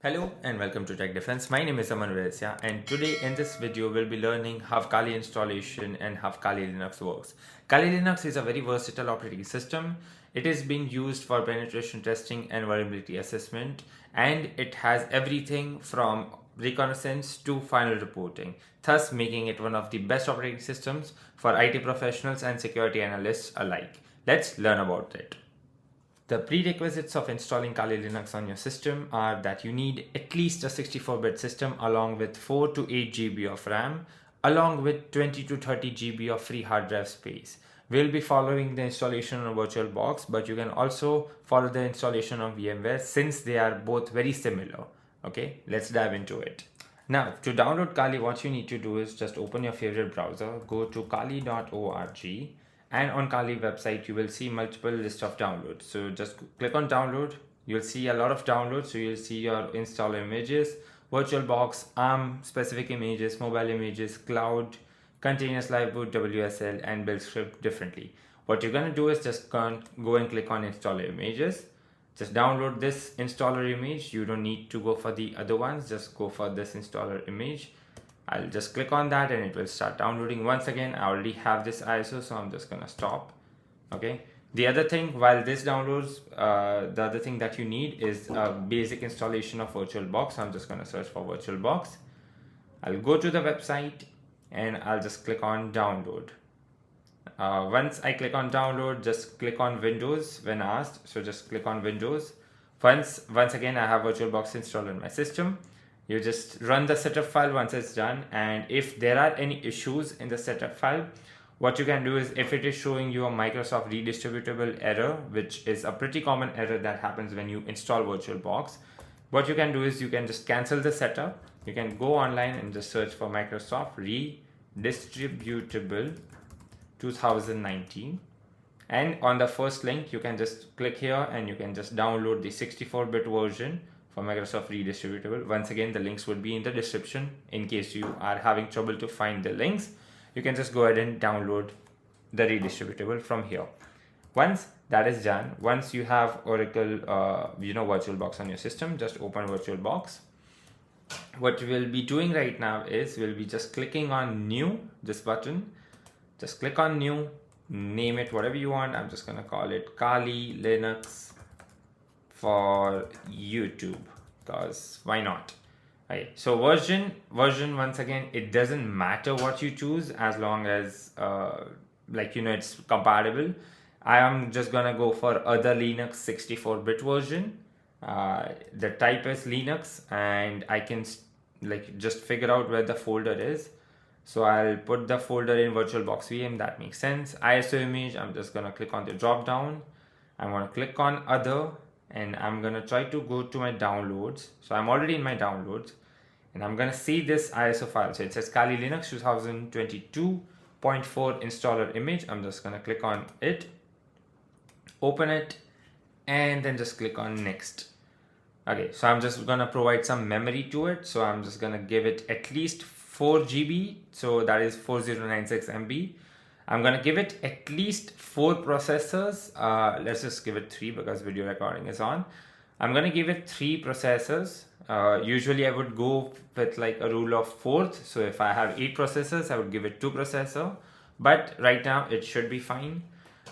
Hello and welcome to Tech Defense. My name is Aman Veresya, and today in this video we'll be learning how Kali installation and how Kali Linux works. Kali Linux is a very versatile operating system. It is being used for penetration testing and vulnerability assessment, and it has everything from reconnaissance to final reporting, thus making it one of the best operating systems for IT professionals and security analysts alike. Let's learn about it. The prerequisites of installing Kali Linux on your system are that you need at least a 64-bit system along with 4 to 8 GB of RAM, along with 20 to 30 GB of free hard drive space. We'll be following the installation on VirtualBox, but you can also follow the installation on VMware since they are both very similar. Okay, let's dive into it. Now, to download Kali, what you need to do is just open your favorite browser, go to kali.org, and on Kali website you will see multiple list of downloads. So just click on download. You'll see a lot of downloads. So you'll see your installer images, VirtualBox, ARM specific images, mobile images, cloud, continuous live boot, WSL, and build script differently. What you're going to do is just go and click on installer images. Just download this installer image. You don't need to go for the other ones. Just go for this installer image. I'll just click on that and it will start downloading. Once again, I already have this ISO, so I'm just gonna stop. Okay. The other thing, while this downloads, the other thing that you need is a basic installation of VirtualBox. So I'm just gonna search for VirtualBox. I'll go to the website and I'll just click on download. Once I click on download, just click on Windows when asked. So just click on Windows. Once again, I have VirtualBox installed on my system. You just run the setup file once it's done, and if there are any issues in the setup file, what you can do is, if it is showing you a Microsoft redistributable error, which is a pretty common error that happens when you install VirtualBox, what you can do is you can just cancel the setup. You can go online and just search for Microsoft redistributable 2019, and on the first link you can just click here and you can just download the 64-bit version for Microsoft redistributable. Once again, the links would be in the description in case you are having trouble to find the links. You can just go ahead and download the redistributable from here. Once that is done, once you have Oracle VirtualBox on your system, just open VirtualBox. What we'll be doing right now is we'll be just clicking on new, this button. Just click on new, name it whatever you want. I'm just gonna call it Kali Linux for YouTube, because why not? Okay, so version once again, it doesn't matter what you choose as long as it's compatible. I am just gonna go for other Linux 64-bit version. The type is Linux, and I can just figure out where the folder is. So I'll put the folder in VirtualBox VM. That makes sense. ISO image, I'm just gonna click on the drop down. I'm gonna click on other, and I'm gonna try to go to my downloads. So I'm already in my downloads, and I'm gonna see this ISO file. So it says Kali Linux 2022.4 installer image. I'm just gonna click on it, open it, and then just click on next. Okay, so I'm just gonna provide some memory to it. So I'm just gonna give it at least 4 GB. So that is 4096 MB. I'm gonna give it at least 4 processors. Let's just give it 3 because video recording is on. I'm gonna give it 3 processors. Usually I would go with like a rule of fourth. So if I have 8 processors, I would give it 2 processor. But right now it should be fine.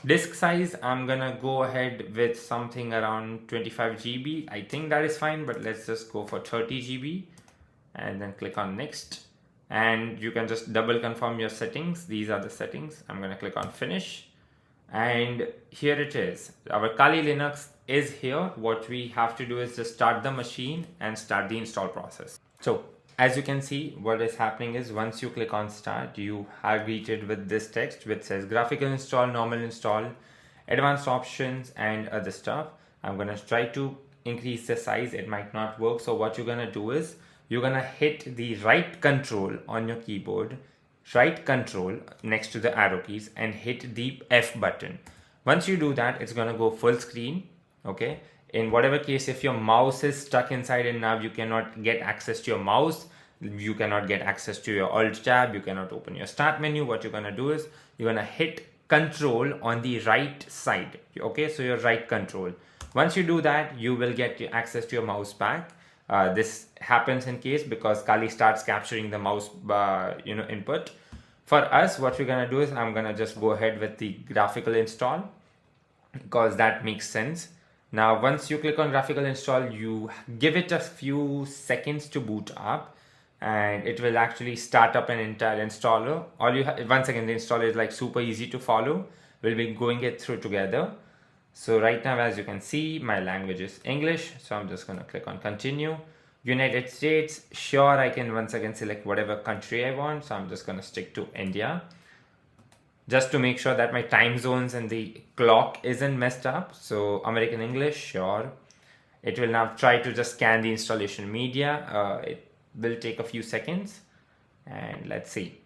Disk size, I'm gonna go ahead with something around 25 GB. I think that is fine, but let's just go for 30 GB and then click on next. And you can just double confirm your settings. These are the settings. I'm gonna click on finish. And here it is. Our Kali Linux is here. What we have to do is just start the machine and start the install process. So as you can see, what is happening is once you click on start, you are greeted with this text which says graphical install, normal install, advanced options, and other stuff. I'm gonna try to increase the size. It might not work. So what you're gonna do is you're gonna hit the right control on your keyboard, right control next to the arrow keys, and hit the F button. Once you do that, it's gonna go full screen. Okay. In whatever case, if your mouse is stuck inside and now you cannot get access to your mouse, you cannot get access to your alt tab, you cannot open your start menu, what you're gonna do is you're gonna hit control on the right side. Okay, so your right control. Once you do that, you will get access to your mouse back. This happens in case because Kali starts capturing the mouse input. For us, what we're gonna do is I'm gonna just go ahead with the graphical install because that makes sense. Now, once you click on graphical install, you give it a few seconds to boot up, and it will actually start up an entire installer. Once again, the installer is like super easy to follow. We'll be going it through together. So right now, as you can see, my language is English. So I'm just gonna click on continue. United States, sure, I can once again select whatever country I want. So I'm just gonna stick to India, just to make sure that my time zones and the clock isn't messed up. So American English, sure. It will now try to just scan the installation media. It will take a few seconds, and let's see.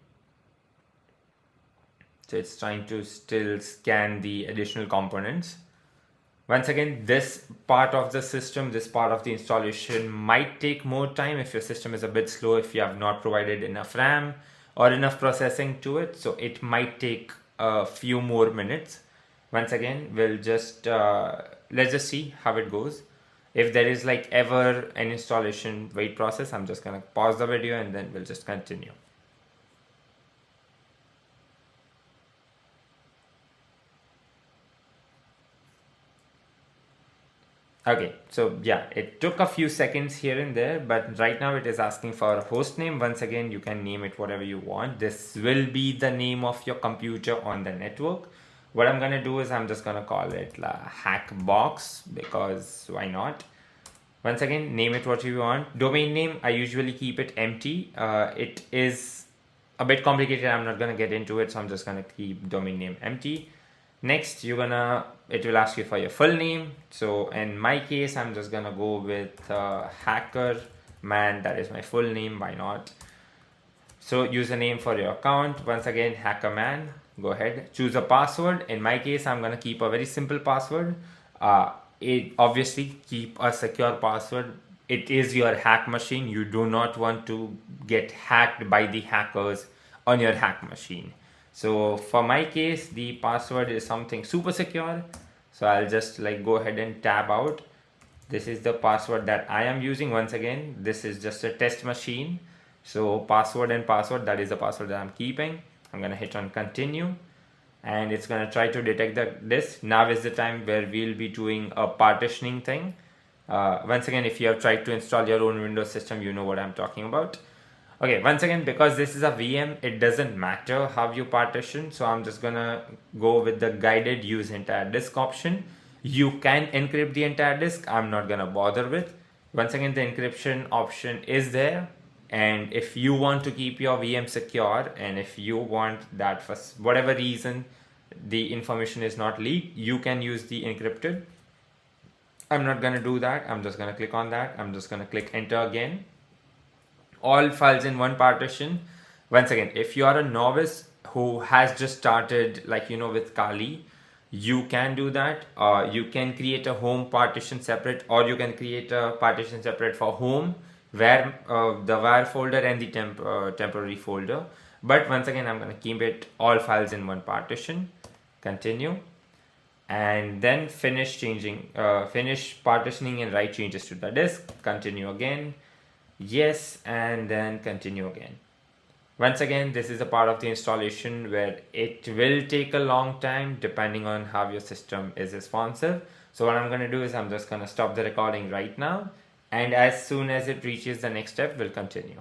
So it's trying to still scan the additional components. Once again, this part of the system, this part of the installation might take more time if your system is a bit slow, if you have not provided enough RAM or enough processing to it. So it might take a few more minutes. Once again, we'll just let's just see how it goes. If there is like ever an installation wait process, I'm just gonna pause the video and then we'll just continue. Okay, so yeah, it took a few seconds here and there, but right now it is asking for a host name. Once again, you can name it whatever you want. This will be the name of your computer on the network. What I'm gonna do is I'm just gonna call it Hackbox, because why not? Once again, name it what you want. Domain name, I usually keep it empty. It is a bit complicated. I'm not gonna get into it, so I'm just gonna keep domain name empty. Next, it will ask you for your full name. So in my case, I'm just gonna go with Hacker Man. That is my full name. Why not? So username for your account. Once again, Hacker Man. Go ahead, choose a password. In my case, I'm gonna keep a very simple password. It obviously keep a secure password. It is your hack machine. You do not want to get hacked by the hackers on your hack machine. So for my case, the password is something super secure. So I'll just like go ahead and tab out. This is the password that I am using. Once again, this is just a test machine. So password and password, that is the password that I'm keeping. I'm gonna hit on continue, and it's gonna try to detect this. Now is the time where we'll be doing a partitioning thing. Once again, if you have tried to install your own Windows system, you know what I'm talking about. Okay, once again, because this is a VM, it doesn't matter how you partition. So I'm just gonna go with the guided use entire disk option. You can encrypt the entire disk. I'm not gonna bother with. Once again, the encryption option is there. And if you want to keep your VM secure, and if you want that for whatever reason, the information is not leaked, you can use the encrypted. I'm not gonna do that. I'm just gonna click on that. I'm just gonna click enter again. All files in one partition. Once again, if you are a novice who has just started, like with Kali, you can do that. You can create a home partition separate, or you can create a partition separate for home, where the var folder and the temporary folder. But once again, I'm going to keep it all files in one partition. Continue, and then finish partitioning and write changes to the disk. Continue again. Yes, and then continue again. Once again, this is a part of the installation where it will take a long time depending on how your system is responsive. So what I'm going to do is I'm just going to stop the recording right now, and as soon as it reaches the next step, we'll continue.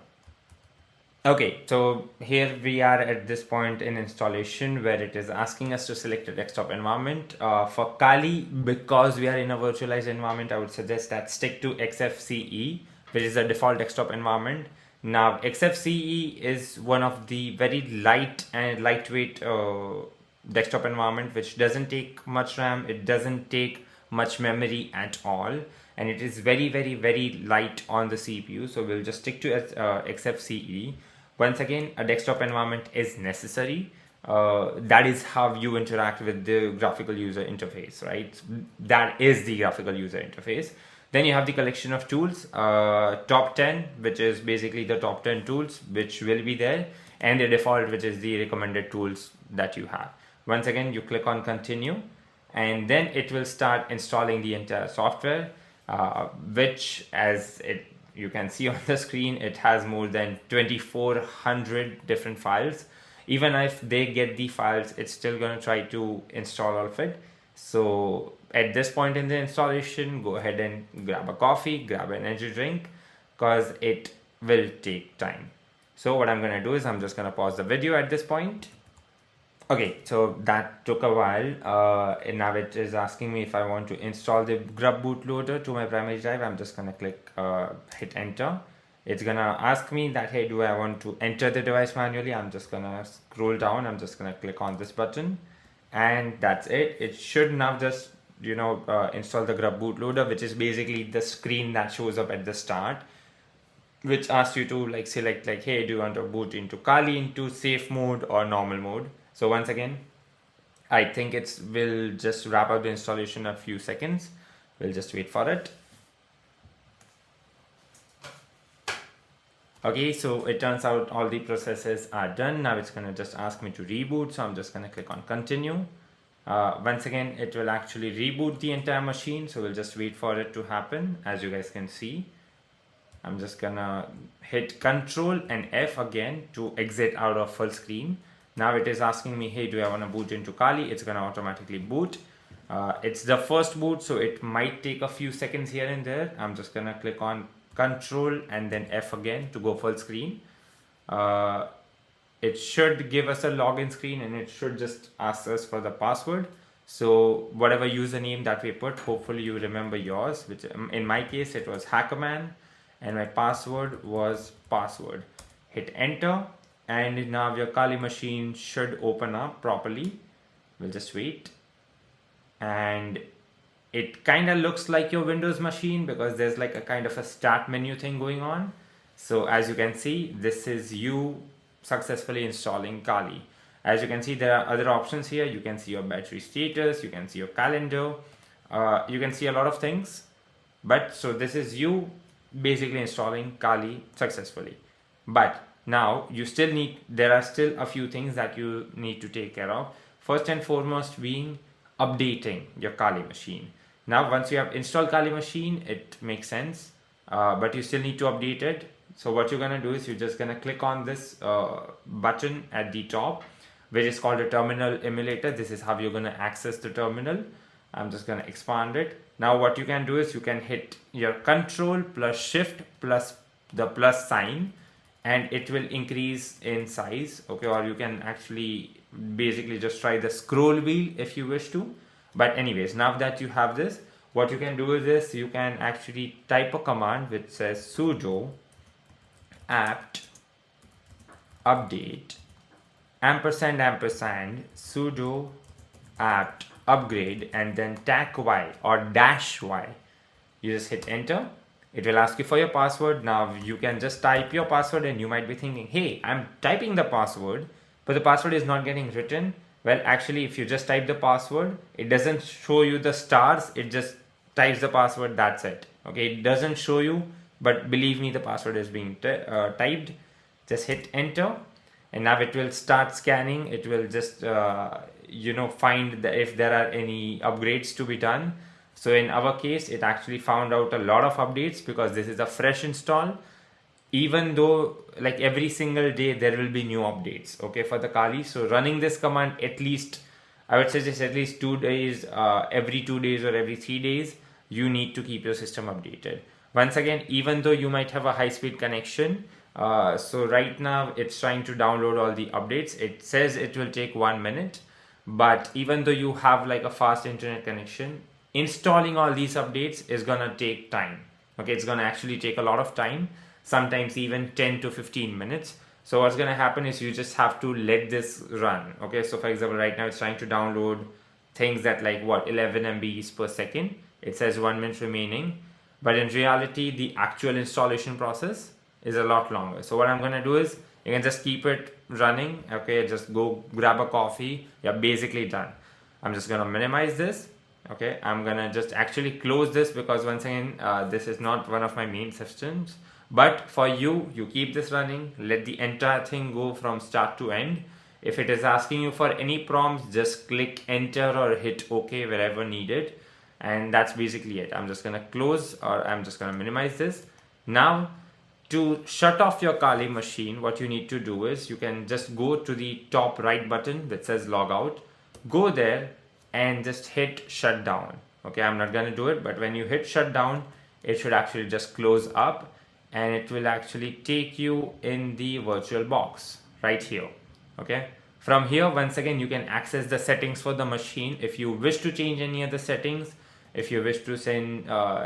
Okay, so here we are at this point in installation where it is asking us to select a desktop environment. For Kali, because we are in a virtualized environment, I would suggest that stick to XFCE, which is the default desktop environment. Now, XFCE is one of the very lightweight desktop environment, which doesn't take much RAM, it doesn't take much memory at all, and it is very, very, very light on the CPU. So we'll just stick to XFCE. Once again, a desktop environment is necessary. That is how you interact with the graphical user interface, right? That is the graphical user interface. Then you have the collection of tools, top 10, which is basically the top 10 tools which will be there, and the default, which is the recommended tools that you have. Once again, you click on continue, and then it will start installing the entire software, which, as it you can see on the screen, it has more than 2400 different files. Even if they get the files, it's still going to try to install all of it. So at this point in the installation, go ahead and grab a coffee, grab an energy drink, because it will take time. So what I'm going to do is I'm just going to pause the video at this point. Okay, so that took a while, and now it is asking me if I want to install the grub bootloader to my primary drive. I'm just gonna click, hit enter. It's gonna ask me that, hey, do I want to enter the device manually? I'm just gonna scroll down. I'm just gonna click on this button, and that's it. It should now just, install the grub bootloader, which is basically the screen that shows up at the start, which asks you to like select like, hey, do you want to boot into Kali, into safe mode or normal mode? So once again, I think it will just wrap up the installation in a few seconds. We'll just wait for it. Okay, so it turns out all the processes are done. Now it's going to just ask me to reboot. So I'm just going to click on continue. Once again, it will actually reboot the entire machine. So we'll just wait for it to happen. As you guys can see, I'm just going to hit Control and F again to exit out of full screen. Now it is asking me, hey, do I want to boot into Kali? It's going to automatically boot. It's the first boot, so it might take a few seconds here and there. I'm just going to click on Control and then F again to go full screen. It should give us a login screen, and it should just ask us for the password. So whatever username that we put, hopefully you remember yours, which in my case, it was Hackerman, and my password was password. Hit enter. And now your Kali machine should open up properly. We'll just wait. And it kind of looks like your Windows machine because there's like a kind of a start menu thing going on. So as you can see, this is you successfully installing Kali. As you can see, there are other options here. You can see your battery status, you can see your calendar, you can see a lot of things. But so this is you basically installing Kali successfully. But now there are still a few things that you need to take care of. First and foremost being updating your Kali machine. Now once you have installed Kali machine, it makes sense, but you still need to update it. So what you're gonna do is you're just gonna click on this button at the top, which is called a terminal emulator. This is how you're gonna access the terminal. I'm just gonna expand it. Now what you can do is you can hit your Control plus Shift plus the plus sign, and it will increase in size. Okay, or you can actually basically just try the scroll wheel if you wish to. But anyways, now that you have this, what you can do is this: you can actually type a command which says sudo apt update ampersand sudo apt upgrade, and then tac y or dash y. You just hit enter. It will ask you for your password. Now you can just type your password, and you might be thinking, hey, I'm typing the password, but the password is not getting written. Well, actually, if you just type the password, it doesn't show you the stars. It just types the password. That's it. Okay, it doesn't show you, but believe me, the password is being typed. Just hit enter, and now it will start scanning. It will just find if there are any upgrades to be done. So in our case, it actually found out a lot of updates because this is a fresh install. Even though like every single day there will be new updates, okay, for the Kali. So running this command, at least I would suggest at least 2 days, every 2 days or every 3 days, you need to keep your system updated. Once again, even though you might have a high-speed connection, so right now it's trying to download all the updates. It says it will take 1 minute, but even though you have like a fast internet connection, installing all these updates is gonna take time. Okay, it's gonna actually take a lot of time, sometimes even 10 to 15 minutes. So what's gonna happen is you just have to let this run. Okay, so for example, right now it's trying to download things that like 11 MBs per second. It says 1 minute remaining, but in reality, the actual installation process is a lot longer. So what I'm gonna do is you can just keep it running. Okay, just go grab a coffee. You're basically done. I'm just gonna minimize this. Okay, I'm gonna just actually close this because once again, this is not one of my main systems. But for you, you keep this running, let the entire thing go from start to end. If it is asking you for any prompts, just click enter or hit OK wherever needed. And that's basically it. I'm just gonna close, or I'm just gonna minimize this. Now, to shut off your Kali machine, what you need to do is you can just go to the top right button that says log out, go there and just hit shut down. Okay, I'm not going to do it, but when you hit shut down, it should actually just close up and it will actually take you in the virtual box right here. Okay, from here, once again, you can access the settings for the machine. If you wish to change any other settings, if you wish to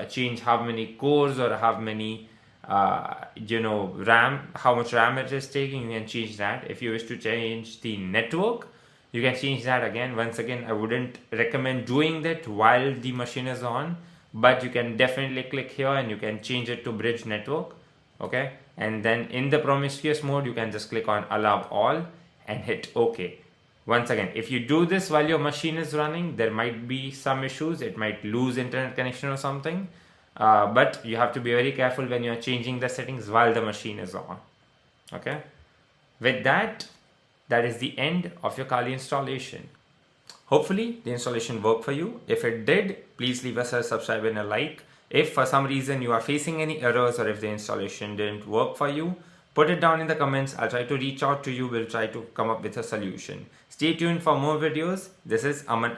change how many cores or how many RAM, how much RAM it is taking, you can change that. If you wish to change the network, you can change that again. Once again, I wouldn't recommend doing that while the machine is on, but you can definitely click here and you can change it to bridge network. Okay, and then in the promiscuous mode, you can just click on allow all and hit OK. Once again, if you do this while your machine is running, there might be some issues. It might lose internet connection or something. But you have to be very careful when you're changing the settings while the machine is on. Okay. With that, that is the end of your Kali installation. Hopefully the installation worked for you. If it did, please leave us a subscribe and a like. If for some reason you are facing any errors or if the installation didn't work for you, put it down in the comments. I'll try to reach out to you. We'll try to come up with a solution. Stay tuned for more videos. This is Aman.